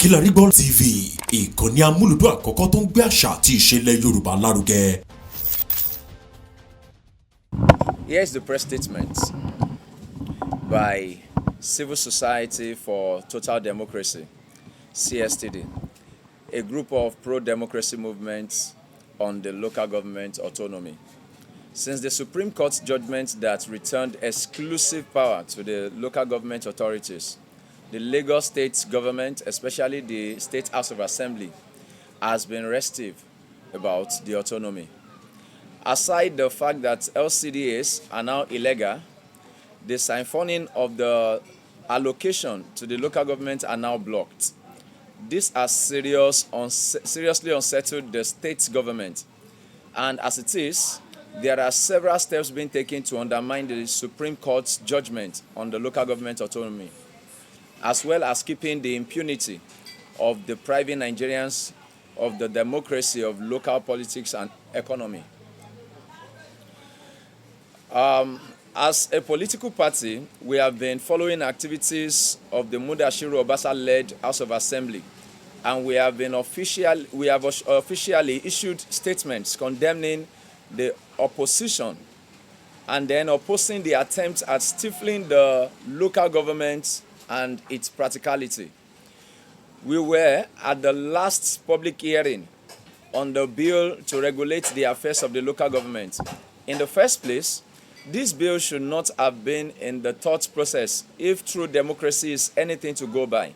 Kilarigbo TV, ìkànnì amúlùdún àkọ́kọ́ tó ń gbé àṣà àti ìṣẹ̀lẹ̀ Yorùbá lárugẹ. Here's the press statement by Civil Society for Total Democracy, CSTD, a group of pro-democracy movements on the local government autonomy. Since the Supreme Court's judgment that returned exclusive power to the local government authorities, the Lagos state government, especially the State House of Assembly, has been restive about the autonomy. Aside the fact that LCDAs are now illegal, the siphoning of the allocation to the local government are now blocked. This has seriously unsettled the state government, and as it is, there are several steps being taken to undermine the Supreme Court's judgment on the local government autonomy, as well as keeping the impunity of depriving Nigerians of the democracy of local politics and economy. As a political party, we have been following activities of the Mudashiru Obasa-led House of Assembly, and we have officially issued statements condemning the opposition and then opposing the attempt at stifling the local government and its practicality. We were at the last public hearing on the bill to regulate the affairs of the local government. In the first place, this bill should not have been in the thought process if true democracy is anything to go by.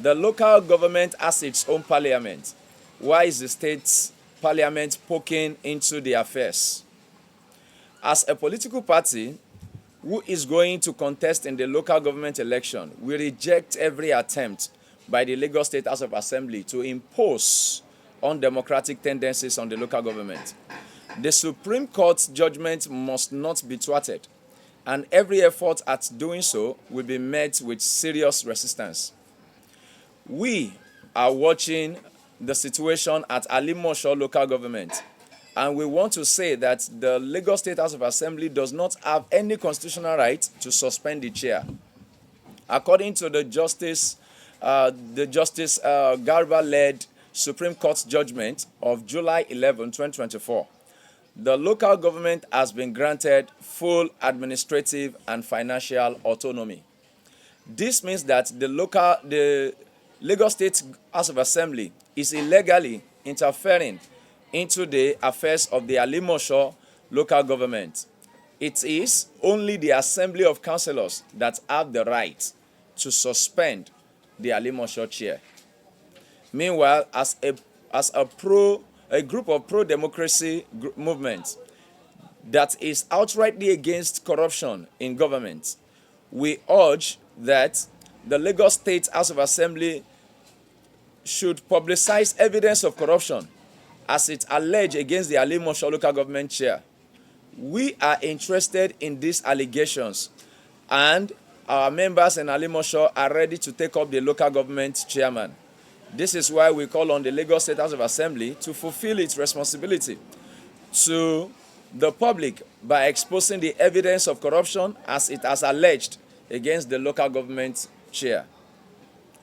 The local government has its own parliament. Why is the state's parliament poking into the affairs? As a political party who is going to contest in the local government election, we reject every attempt by the Lagos State House of Assembly to impose undemocratic tendencies on the local government. The Supreme Court's judgment must not be thwarted, and every effort at doing so will be met with serious resistance. We are watching the situation at Alimosho local government, and we want to say that the Lagos State House of Assembly does not have any constitutional right to suspend the chair. According to the Justice Garba-led Supreme Court judgment of July 11, 2024, the local government has been granted full administrative and financial autonomy. This means that the Lagos State House of Assembly is illegally interfering into the affairs of the Alimosho local government. It is only the Assembly of Councillors that have the right to suspend the Alimosho chair. Meanwhile, as a group of pro-democracy movements that is outrightly against corruption in government, we urge that the Lagos State House of Assembly should publicize evidence of corruption as it alleged against the Alimosho local government chair. We are interested in these allegations, and our members in Alimosho are ready to take up the local government chairman. This is why we call on the Lagos State House of Assembly to fulfill its responsibility to the public by exposing the evidence of corruption as it has alleged against the local government chair.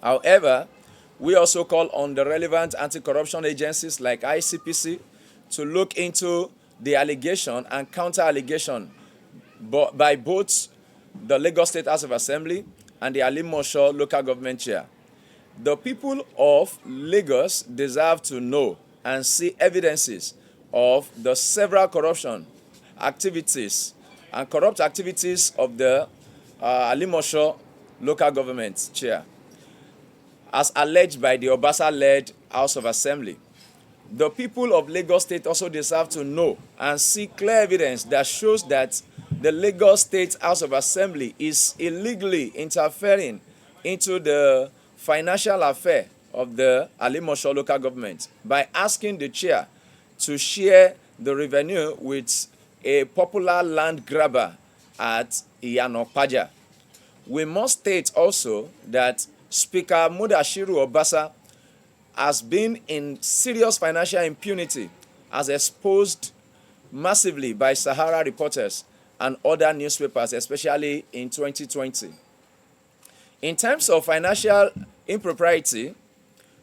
However, we also call on the relevant anti-corruption agencies like ICPC to look into the allegation and counter-allegation by both the Lagos State House of Assembly and the Alimosho local government chair. The people of Lagos deserve to know and see evidences of the several corruption activities and corrupt activities of the Alimosho local government chair, as alleged by the Obasa-led House of Assembly. The people of Lagos State also deserve to know and see clear evidence that shows that the Lagos State House of Assembly is illegally interfering into the financial affair of the Alimosho local government by asking the chair to share the revenue with a popular land grabber at Iyanopaja. We must state also that Speaker Mudashiru Obasa has been in serious financial impunity, as exposed massively by Sahara reporters and other newspapers, especially in 2020. In terms of financial impropriety,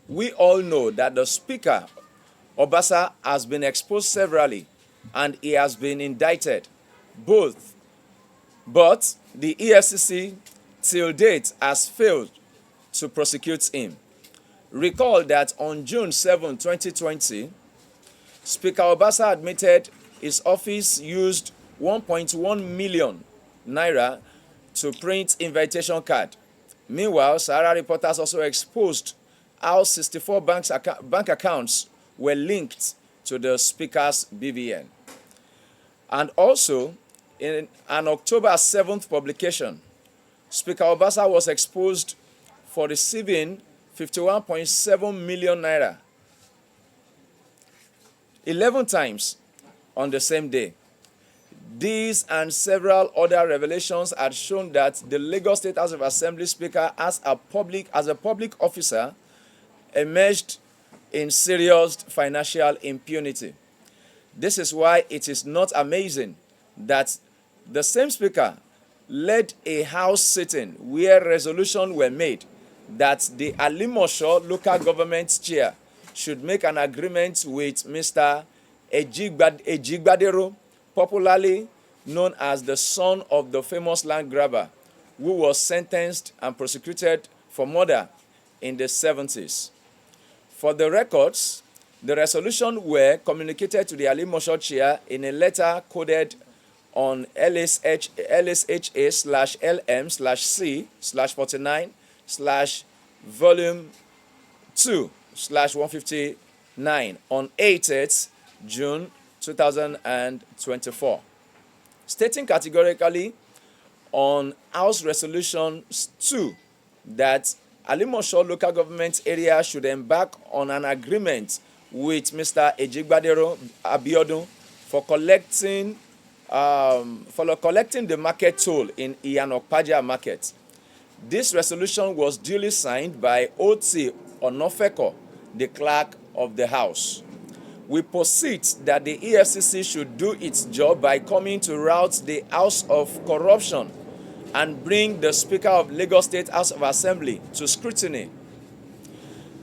We all know that the Speaker, Obasa, has been exposed severally and he has been indicted. But the EFCC till date has failed to prosecute him. Recall that on June 7, 2020, Speaker Obasa admitted his office used 1.1 million naira to print invitation card. Meanwhile, Sahara reporters also exposed how 64 bank accounts were linked to the Speaker's BVN. And also, in an October 7th publication, Speaker Obasa was exposed for receiving 51.7 million naira 11 times on the same day. These and several other revelations had shown that the Lagos State House of Assembly Speaker as a public officer emerged in serious financial impunity. This is why it is not amazing that the same Speaker led a House sitting where resolutions were made that the Alimosho local government chair should make an agreement with Mr. Ejigbadero, popularly known as the son of the famous land grabber, who was sentenced and prosecuted for murder in the 70s. For the records, the resolutions were communicated to the Alimosho chair in a letter coded on LSHA/LM/C/49/volume 2/159 on 8th June 2024, stating categorically on House Resolution 2 that Alimosho local government area should embark on an agreement with Mr. Ejigbadero Abiodun for collecting the market toll in Iyanokpaja market. This resolution was duly signed by Oti Onofeko, the clerk of the House. We posit that the EFCC should do its job by coming to rout the House of Corruption and bring the Speaker of Lagos State House of Assembly to scrutiny.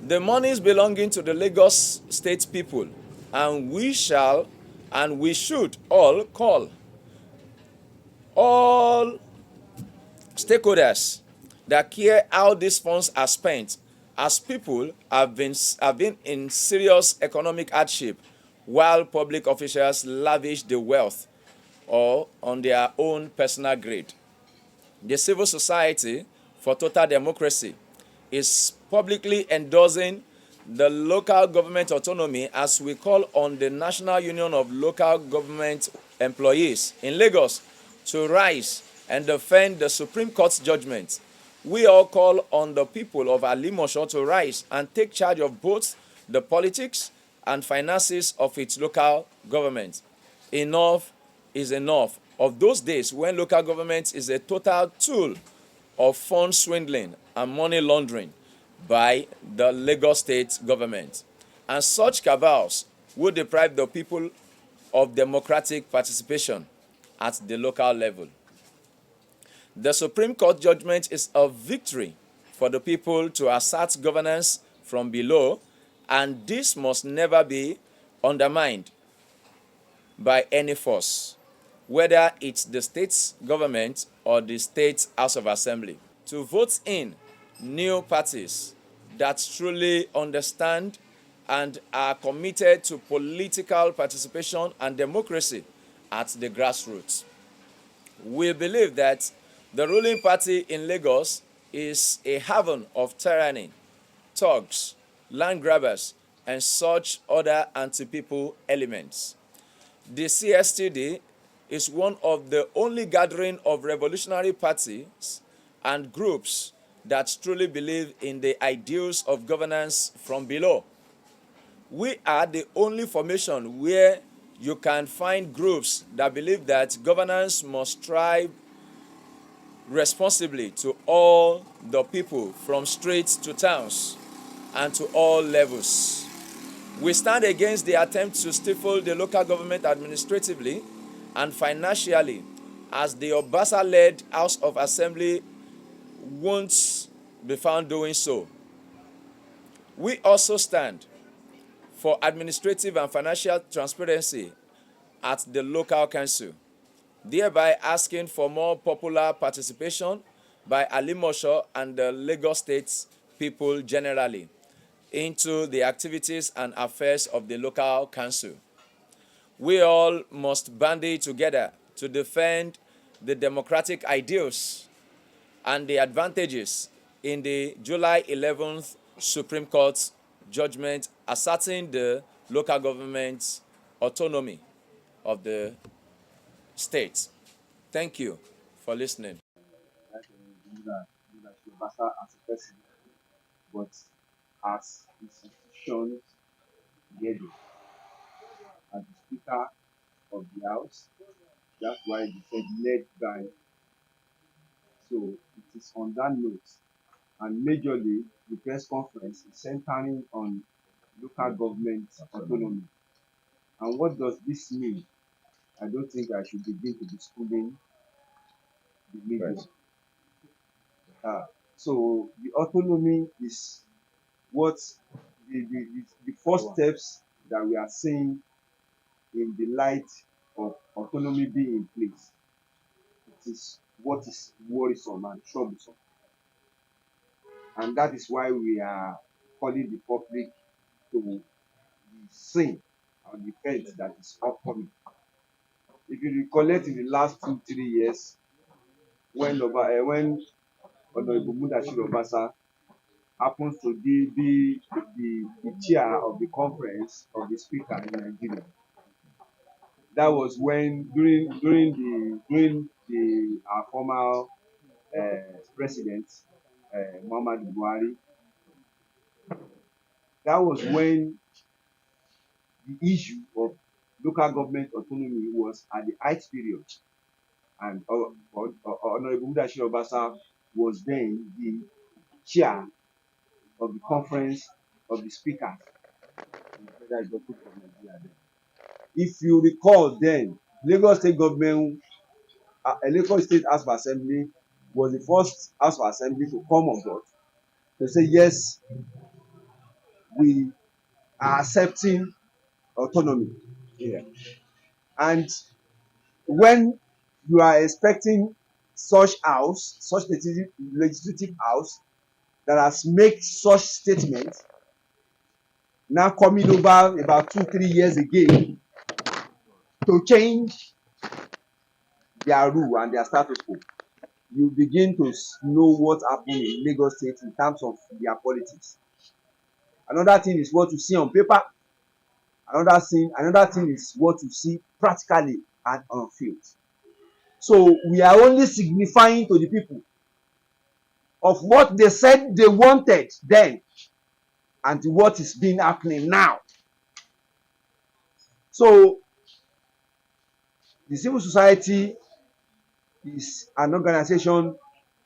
The monies belonging to the Lagos State people, and we should all call all stakeholders that care how these funds are spent, as people have been in serious economic hardship while public officials lavish the wealth or on their own personal greed. The civil society for total democracy is publicly endorsing the local government autonomy as we call on the National Union of Local Government Employees in Lagos to rise and defend the Supreme Court's judgment. We all call on the people of Alimosho to rise and take charge of both the politics and finances of its local government. Enough is enough of those days when local government is a total tool of fund swindling and money laundering by the Lagos State government. And such cabals would deprive the people of democratic participation at the local level. The Supreme Court judgment is a victory for the people to assert governance from below, and this must never be undermined by any force, whether it's the state government or the state House of Assembly. To vote in new parties that truly understand and are committed to political participation and democracy at the grassroots. We believe that the ruling party in Lagos is a haven of tyranny, thugs, land grabbers, and such other anti-people elements. The CSTD is one of the only gathering of revolutionary parties and groups that truly believe in the ideals of governance from below. We are the only formation where you can find groups that believe that governance must strive responsibly to all the people from streets to towns and to all levels. We stand against the attempt to stifle the local government administratively and financially, as the Obasa-led House of Assembly won't be found doing so. We also stand for administrative and financial transparency at the local council, thereby asking for more popular participation by Alimosho and the Lagos State people generally into the activities and affairs of the local council. We all must bandy together to defend the democratic ideals and the advantages in the July 11th Supreme Court judgment asserting the local government's autonomy of the state. Thank you for listening. Like Yoruba as a person, but as institutions together, as the Speaker of the House, that's why they said led by. So it is on that note, and majorly the press conference is centering on local government autonomy. And what does this mean? I don't think I should begin to be schooling the media. Right. So the autonomy is what the first steps that we are seeing in the light of autonomy being in place. It is what is worrisome and troublesome. And that is why we are calling the public to the scene and the event that is upcoming. If you recollect in the last 2-3 years, when Honorable Mudashiru Obasa happens to be the chair of the conference of the speaker in Nigeria. That was when during the our former president Muhammadu Buhari. That was when the issue of local government autonomy was at the height period, and Honorable Mudashiru Obasa was then the chair of the conference of the speakers. If you recall, then Lagos State government, Lagos State House of Assembly was the first House of Assembly to come on board to say yes, we are accepting autonomy here. And when you are expecting such house, such legislative house that has made such statements, now coming over about 2-3 years again to change their rule and their status quo, you begin to know what happened in Lagos State in terms of their politics. Another thing is what you see on paper. Another thing is what you see practically and on field. So we are only signifying to the people of what they said they wanted then and what is being happening now. So the civil society is an organization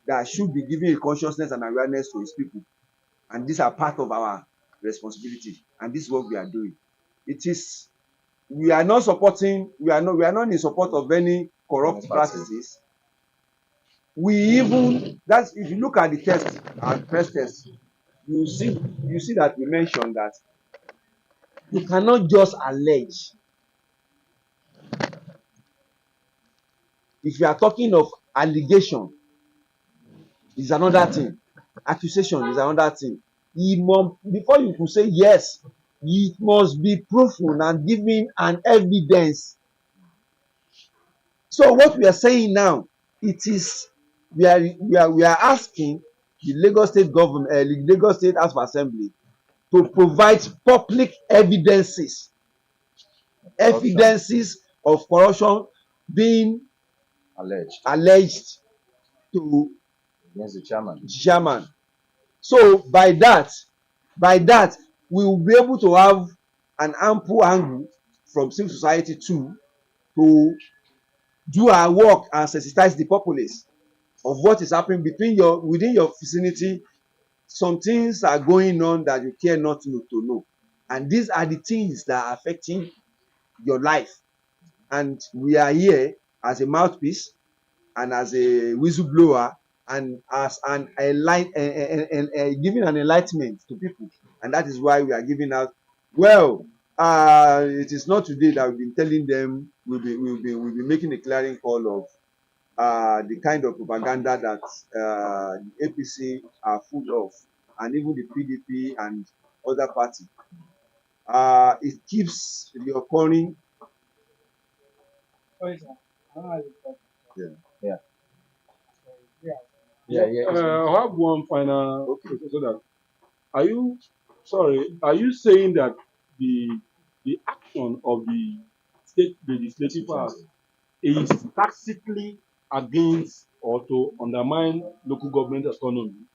that should be giving a consciousness and awareness to its people, and these are part of our responsibility, and this is what we are doing. We are not in support of any corrupt practices. That's if you look at the text and press test, you see that we mentioned that you cannot just allege. If you are talking of allegation, is another thing. Accusation is another thing. Before you could say yes, it must be proven and given an evidence. So what we are saying now, we are asking the Lagos State government, the Lagos State House of Assembly, to provide public evidences of corruption being alleged to the chairman. So by that, we will be able to have an ample angle from civil society too to do our work and sensitize the populace of what is happening within your vicinity. Some things are going on that you care not to know, and these are the things that are affecting your life. And we are here as a mouthpiece and as a whistleblower and as giving an enlightenment to people And that is why we are giving out. Well, it is not today that we've been telling them we'll be making a clearing call of the kind of propaganda that the APC are full of, and even the PDP and other parties. It keeps reoccurring. Yeah. Yeah. I have one final. Okay. So that are you saying that the action of the state legislative powers is tacitly against or to undermine local government autonomy?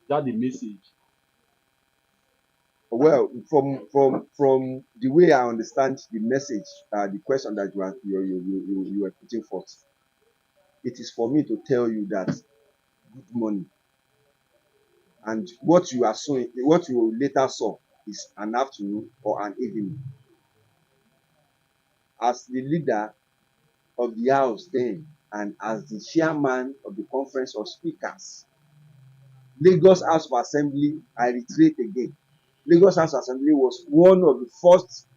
That the message? Well, from the way I understand the message, the question that you were putting forth, it is for me to tell you that good morning, and what you are sowing, what you later saw, is an afternoon or an evening. As the leader of the house then, and as the chairman of the conference of speakers, Lagos House of Assembly, I reiterate again, Lagos House of Assembly was one of the first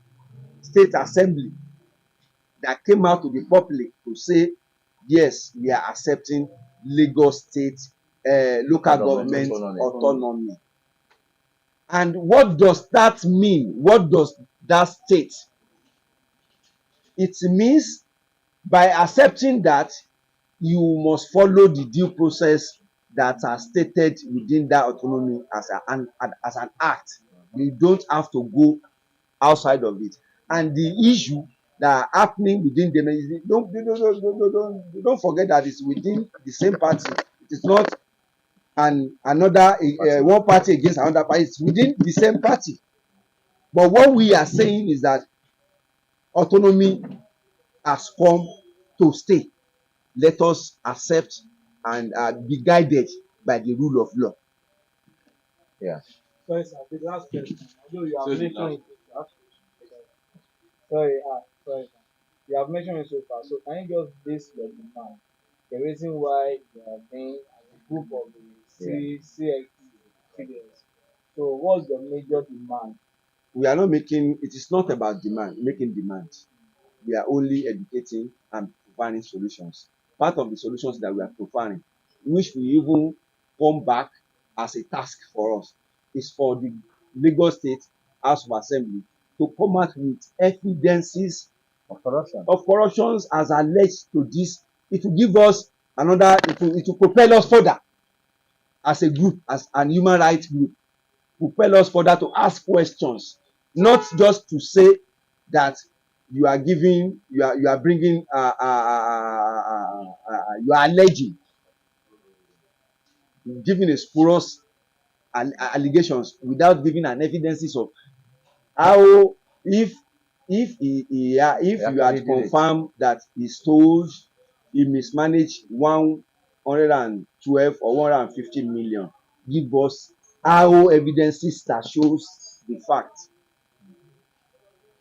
state assembly that came out to the public to say, yes, we are accepting Lagos State local government autonomy. And what does that mean? What does that state? It means by accepting that, you must follow the due process that are stated within that autonomy as an act. You don't have to go outside of it. And the issue that are happening within them, don't forget that it's within the same party. It is not another one party against another party. It's within the same party. But what we are saying is that autonomy has come to stay. Let us accept and be guided by the rule of law. Yeah. Sorry, sir. The last question. Although you have mentioned it, sorry, sorry, sir. You have mentioned it so far. So can you just base your demand, the reason why you are being as a group of the CX. So what's the major demand? We are not making, it is not about making demand. We are only educating and providing solutions. Part of the solutions that we are providing, which we even come back as a task for us, is for the Lagos State House of Assembly to come out with evidences of corruptions as alleged to this. It will give us another, it will propel us further as a group, as an human rights group, propel us further to ask questions, not just to say that you are giving, you are bringing, you are alleging, giving a spurious allegations without giving an evidences of how, if you had confirmed that he stole, he mismanaged 112 or 150 million, give us how evidences that shows the fact.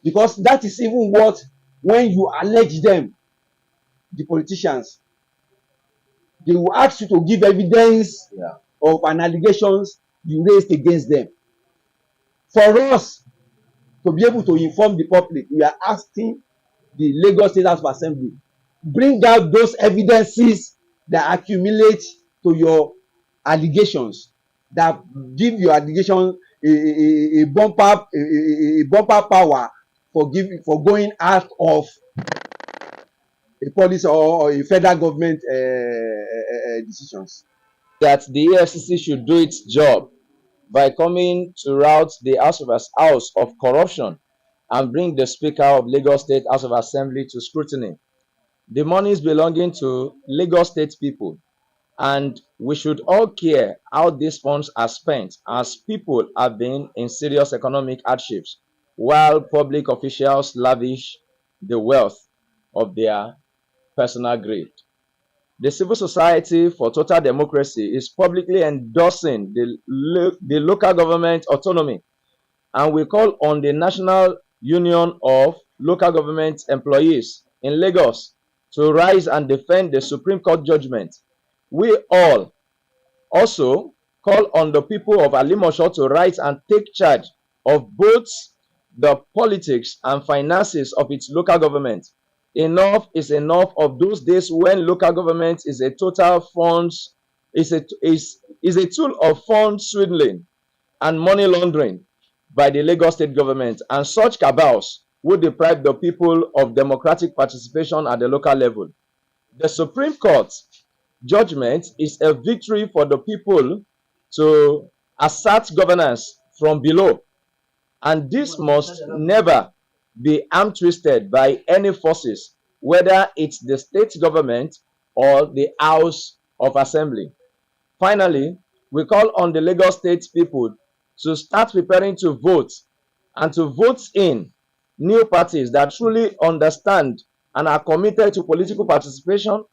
Because that is even what, when you allege them, the politicians, they will ask you to give evidence of an allegations you raised against them. For us to be able to inform the public, we are asking the Lagos State House of Assembly, bring out those evidences that accumulate to your allegations, that give your allegation a bumper power for going out of a policy or a federal government decisions. That the EFCC should do its job by coming to rout the House of Corruption and bring the Speaker of Lagos State House of Assembly to scrutiny. The money is belonging to Lagos State people, and we should all care how these funds are spent, as people have been in serious economic hardships while public officials lavish the wealth of their personal greed. The civil society for total democracy is publicly endorsing the local government autonomy, and we call on the National Union of Local Government Employees in Lagos to rise and defend the Supreme Court judgment. We all also call on the people of Alimosho to rise and take charge of both the politics and finances of its local government. Enough is enough of those days when local government is a total funds is a tool of fund swindling and money laundering by the Lagos state government, and such cabals would deprive the people of democratic participation at the local level. The Supreme Court judgment is a victory for the people to assert governance from below, and this must never be arm twisted by any forces, whether it's the state government or the House of Assembly. Finally, we call on the Lagos State people to start preparing to vote and to vote in new parties that truly understand and are committed to political participation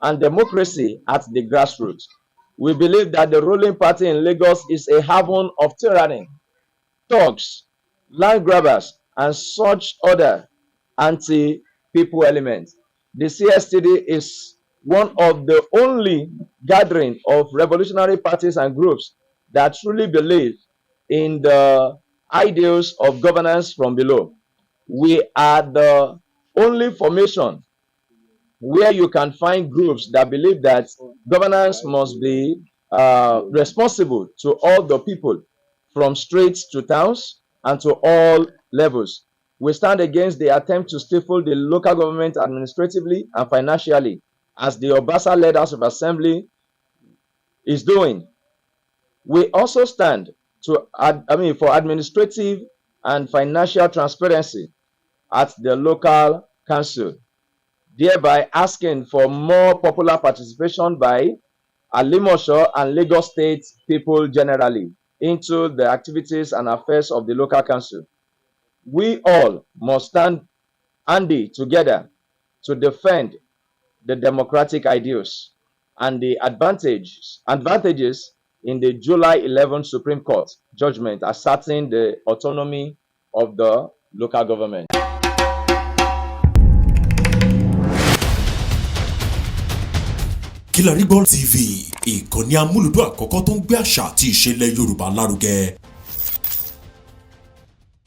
and democracy at the grassroots. We believe that the ruling party in Lagos is a haven of tyranny, thugs, land grabbers, and such other anti-people elements. The CSTD is one of the only gathering of revolutionary parties and groups that truly believe in the ideals of governance from below. We are the only formation where you can find groups that believe that governance must be responsible to all the people, from streets to towns and to all levels. We stand against the attempt to stifle the local government administratively and financially, as the Obasa-led House of Assembly is doing. We also stand for administrative and financial transparency at the local council, thereby asking for more popular participation by Alimosho and Lagos State people generally into the activities and affairs of the local council. We all must stand handy together to defend the democratic ideals and the advantages in the July 11 Supreme Court judgment asserting the autonomy of the local government. Kilarigbo TV, ìkànnì amúlùdún àkọ́kọ́ tó ń gbé àṣà àti ìṣẹ̀lẹ̀ Yorùbá lárugẹ.